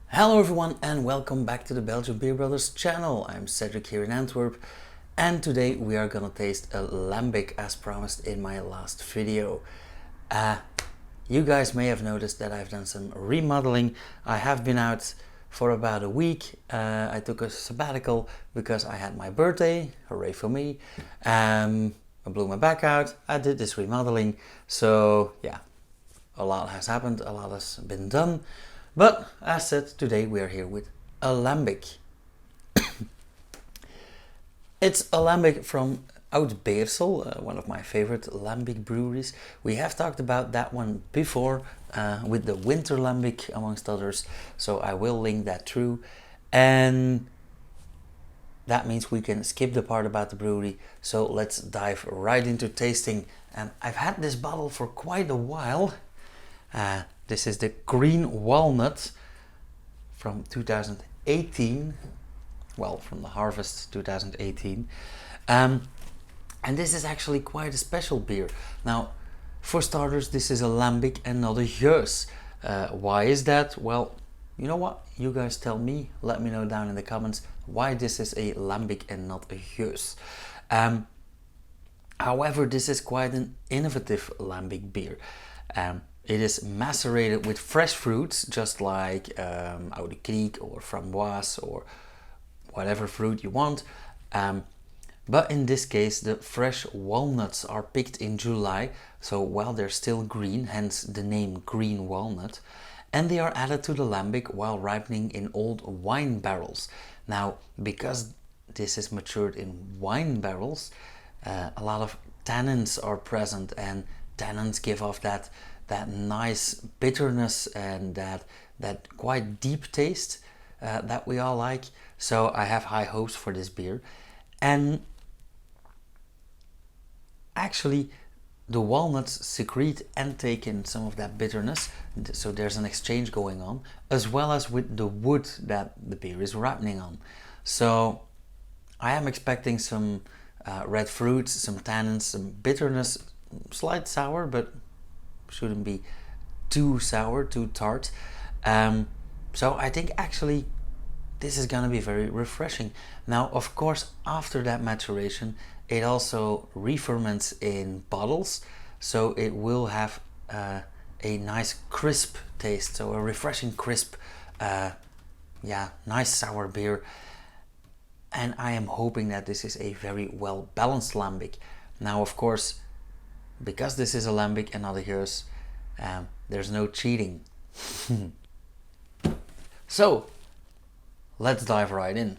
Hello everyone and welcome back to the Belgian Beer Brothers channel. I'm Cedric here in Antwerp and today we are gonna taste a lambic as promised in my last video. You guys may have noticed that I've done some remodeling. I have been out for about a week. I took a sabbatical because I had my birthday, hooray for me. I blew my back out, I did this remodeling, so yeah, a lot has happened, a lot has been done. But as said, today we are here with a lambic. It's a lambic from Oud Beersel, one of my favorite lambic breweries. We have talked about that one before with the winter lambic amongst others, so I will link that through. And that means we can skip the part about the brewery, so let's dive right into tasting. And I've had this bottle for quite a while. This is the Green Walnut from 2018, well, from the harvest 2018. And this is actually quite a special beer. Now, for starters, this is a lambic and not a gueuse. Why is that? Well, you know what? You guys tell me, let me know down in the comments why this is a lambic and not a gueuse. However, this is quite an innovative lambic beer. It is macerated with fresh fruits, just like Oude Kriek or framboise or whatever fruit you want. But in this case, the fresh walnuts are picked in July, so while they're still green, hence the name Green Walnut, and they are added to the lambic while ripening in old wine barrels. Now, because this is matured in wine barrels, a lot of tannins are present, and tannins give off that nice bitterness and that quite deep taste that we all like. So I have high hopes for this beer. And actually the walnuts secrete and take in some of that bitterness, so there's an exchange going on, as well as with the wood that the beer is ripening on. So I am expecting some red fruits, some tannins, some bitterness, slight sour, but shouldn't be too sour, too tart. So I think actually this is gonna be very refreshing. Now, of course, after that maturation, it also re-ferments in bottles, so it will have a nice crisp taste, so a refreshing crisp, nice sour beer. And I am hoping that this is a very well balanced lambic. Now, of course, because this is a lambic and not a gueuse, there's no cheating. So let's dive right in.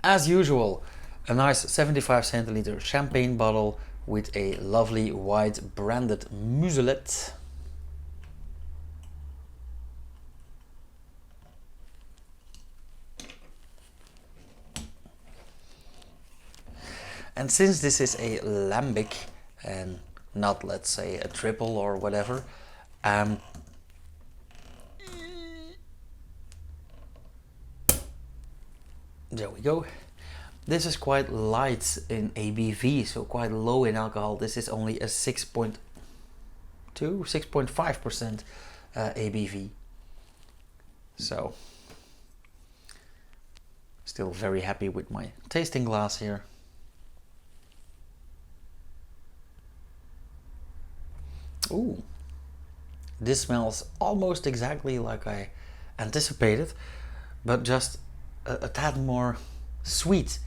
As usual, a nice 75 centiliter champagne bottle with a lovely white branded muselet. And since this is a lambic and not, let's say, a triple or whatever, there we go. This is quite light in ABV, so quite low in alcohol. This is only a 6.2, 6.5% ABV. So, still very happy with my tasting glass here. Ooh, this smells almost exactly like I anticipated, but just a tad more sweet.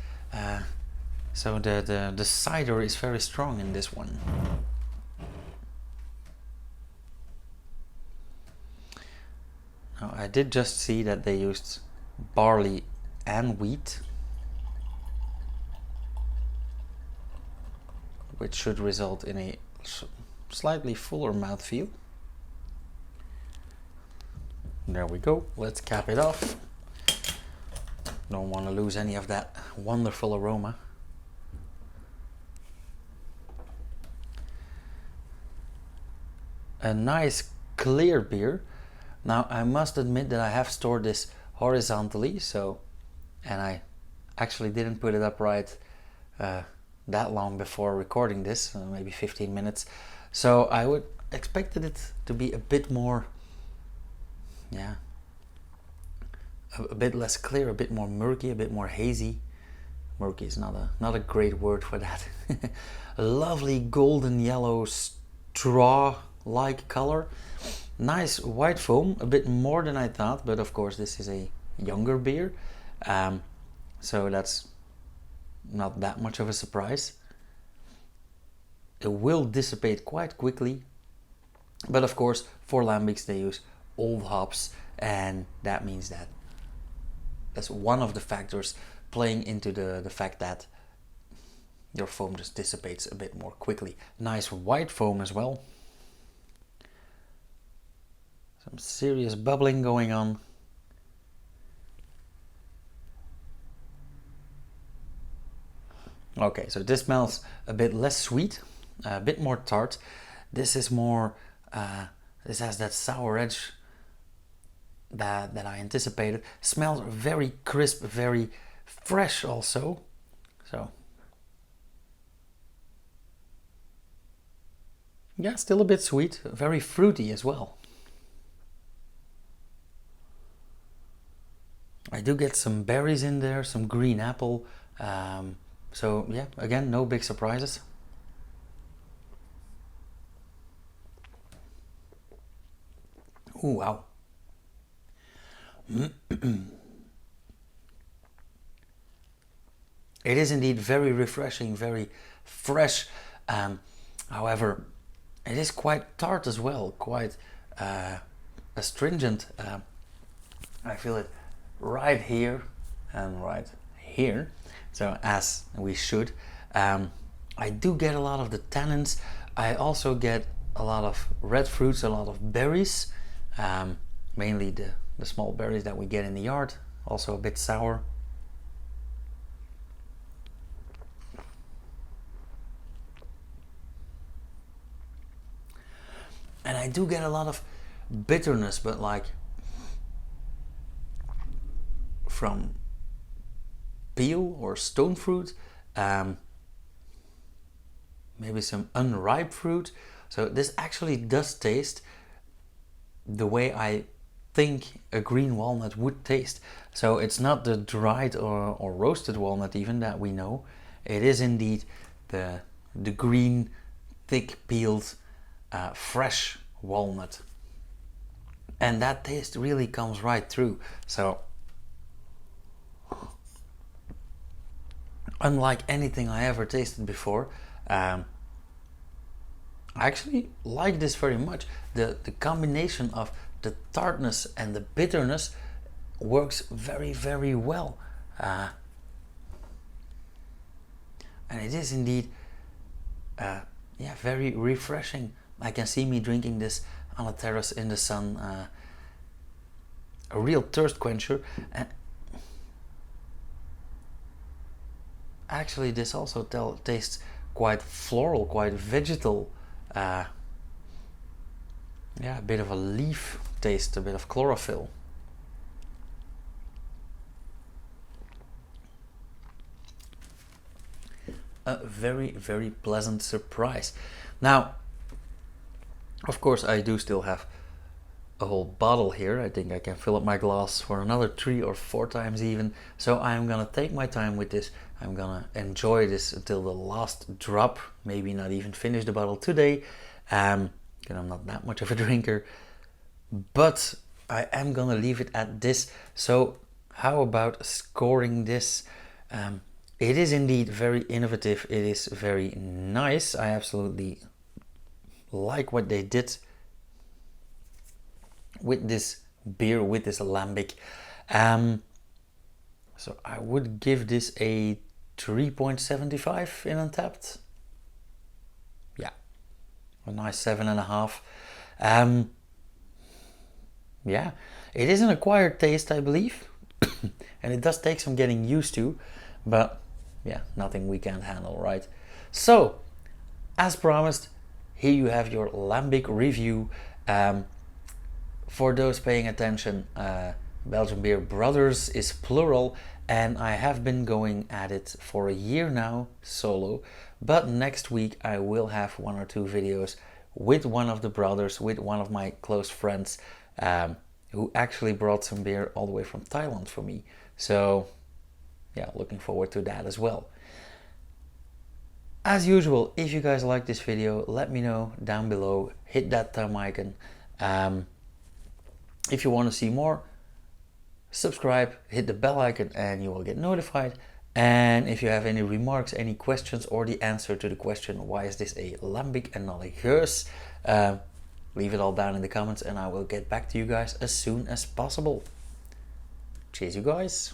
So the cider is very strong in this one. Now, I did just see that they used barley and wheat, which should result in a slightly fuller mouthfeel. There we go, let's cap it off. Don't want to lose any of that wonderful aroma. A nice clear beer. Now, I must admit that I have stored this horizontally, and I actually didn't put it upright that long before recording this, maybe 15 minutes. So I would expected it to be a bit more, a bit less clear, a bit more murky, a bit more hazy. Murky is not a great word for that. A lovely golden yellow straw-like color. Nice white foam, a bit more than I thought, but of course this is a younger beer, so that's not that much of a surprise. It will dissipate quite quickly, but of course for lambics they use old hops, and that means that that's one of the factors playing into the fact that your foam just dissipates a bit more quickly. Nice white foam as well. Some serious bubbling going on. Okay, so this smells a bit less sweet, a bit more tart. This is more, this has that sour edge that I anticipated. Smells very crisp, very fresh also. So yeah, still a bit sweet, very fruity as well. I do get some berries in there, some green apple. So yeah, again, no big surprises. Ooh, wow. It is indeed very refreshing, very fresh. However, it is quite tart as well, quite astringent. I feel it right here and right here, so as we should. I do get a lot of the tannins. I also get a lot of red fruits, a lot of berries, mainly the small berries that we get in the yard, also a bit sour. And I do get a lot of bitterness, but like from peel or stone fruit, maybe some unripe fruit. So this actually does taste the way I think a green walnut would taste. So it's not the dried or roasted walnut even that we know. It is indeed the green, thick peeled, fresh walnut. And that taste really comes right through. So unlike anything I ever tasted before, I actually like this very much. The combination of the tartness and the bitterness works very, very well. And it is indeed yeah, very refreshing. I can see me drinking this on a terrace in the sun. A real thirst quencher. And actually this also tastes quite floral, quite vegetal. Yeah, a bit of a leaf taste, a bit of chlorophyll. A very, very pleasant surprise. Now, of course, I do still have a whole bottle here. I think I can fill up my glass for another 3 or 4 times even. So I'm gonna take my time with this. I'm gonna enjoy this until the last drop. Maybe not even finish the bottle today, because I'm not that much of a drinker. But I am gonna leave it at this. So how about scoring this? It is indeed very innovative. It is very nice. I absolutely like what they did with this beer, with this lambic. So I would give this a 3.75 in Untapped. Yeah, a nice 7.5. Yeah, it is an acquired taste, I believe, and it does take some getting used to, but yeah, nothing we can't handle, right? So, as promised, here you have your lambic review. For those paying attention, Belgian Beer Brothers is plural, and I have been going at it for a year now, solo, but next week I will have 1 or 2 videos with one of the brothers, with one of my close friends, who actually brought some beer all the way from Thailand for me. So yeah, looking forward to that as well. As usual, if you guys like this video, let me know down below. Hit that thumb icon. If you want to see more, subscribe, hit the bell icon, and you will get notified. And if you have any remarks, any questions, or the answer to the question, why is this a lambic and not a hearse, leave it all down in the comments and I will get back to you guys as soon as possible. Cheers, you guys.